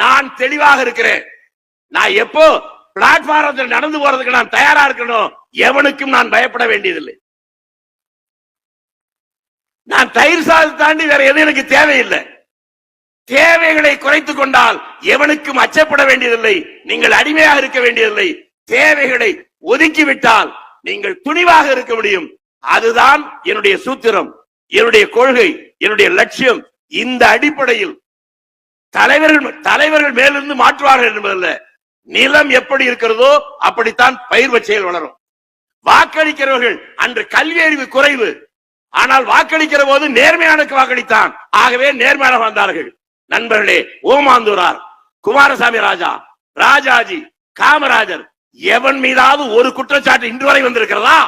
நான் தெளிவாக இருக்கிறேன். நான் எப்போ பிளாட்பாரத்தில் நடந்து போறதுக்கு நான் தயாரா இருக்கணும். எவனுக்கும் நான் பயப்பட வேண்டியதில்லை. நான் தயிர் சாதத்தை தாண்டி வேற எதுவும் எனக்கு தேவையில்லை. தேவைகளை குறைத்துக் கொண்டால் எவனுக்கும் அச்சப்பட வேண்டியதில்லை. நீங்கள் அடிமையாக இருக்க வேண்டியதில்லை. தேவைகளை ஒதுக்கிவிட்டால் நீங்கள் துணிவாக இருக்க முடியும். அதுதான் என்னுடைய சூத்திரம், என்னுடைய கொள்கை, என்னுடைய லட்சியம். இந்த அடிப்படையில் தலைவர்கள் மேலிருந்து மாற்றுவார்கள் என்பதல்ல. நிலம் எப்படி இருக்கிறதோ அப்படித்தான் பயிர் வச்சையில் வளரும். வாக்களிக்கிறவர்கள் அன்று கல்வி அறிவு குறைவு, ஆனால் வாக்களிக்கிற போது நேர்மையானுக்கு வாக்களித்தான். ஆகவே நேர்மையான வந்தார்கள். நண்பர்களே, ஓமாந்தூரார், குமாரசாமி ராஜா, ராஜாஜி, காமராஜர், எவன் மீதாவது ஒரு குற்றச்சாட்டு இன்று வரை வந்திருக்கிறதா?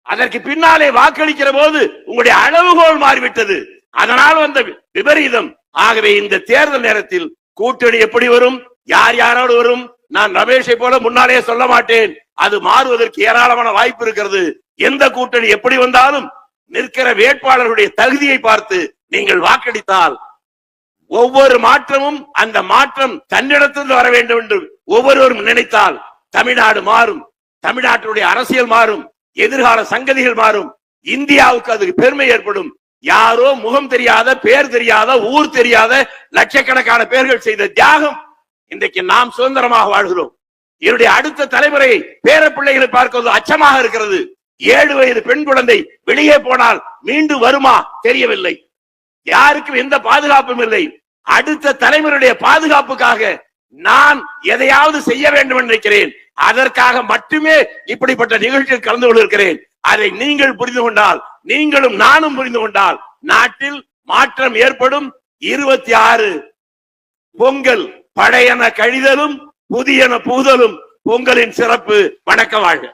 அதற்கு பின்னாலே வாக்களிக்கிற போது உங்களுடைய அளவுகோல் மாறிவிட்டது. அதனால் வந்த விபரீதம். ஆகவே இந்த தேர்தல் நேரத்தில் கூட்டணி எப்படி வரும், யார் யாரோடு வரும், நான் ரமேஷை போல முன்னாலே சொல்ல மாட்டேன். அது மாறுவதற்கு ஏராளமான வாய்ப்பு இருக்கிறது. எந்த கூட்டணி எப்படி வந்தாலும் நிற்கிற வேட்பாளர்களுடைய தகுதியை பார்த்து நீங்கள் வாக்களித்தால் ஒவ்வொரு மாற்றமும் அந்த மாற்றம் தன்னிடத்திலிருந்து வர வேண்டும் என்று ஒவ்வொருவரும் நினைத்தால் தமிழ்நாடு மாறும், தமிழ்நாட்டுடைய அரசியல் மாறும், எதிர்கால சங்கதிகள் மாறும், இந்தியாவுக்கு அதுக்கு பெருமை ஏற்படும். யாரோ முகம் தெரியாத, பேர் தெரியாத, ஊர் தெரியாத லட்சக்கணக்கான பேர்கள் செய்த தியாகம் இன்றைக்கு நாம் சுதந்திரமாக வாழ்கிறோம். என்னுடைய அடுத்த தலைமுறை பேர பிள்ளைகளை பார்க்கிறது அச்சமாக இருக்கிறது. 7 வயது பெண் குழந்தை வெளியே போனால் மீண்டும் வருமா தெரியவில்லை. யாருக்கும் எந்த பாதுகாப்பும் இல்லை. அடுத்த தலைமுறையுடைய பாதுகாப்புக்காக நான் எதையாவது செய்ய வேண்டும் என்று நினைக்கிறேன். அதற்காக மட்டுமே இப்படிப்பட்ட நிகழ்ச்சியில் கலந்து கொண்டிருக்கிறேன். அதை நீங்கள் புரிந்து கொண்டால், நீங்களும் நானும் புரிந்து கொண்டால் நாட்டில் மாற்றம் ஏற்படும். 26 பொங்கல் பழையன கழிதலும் புதியன புகுதலும் பொங்கலின் சிறப்பு. வணக்கம், வாழ்க.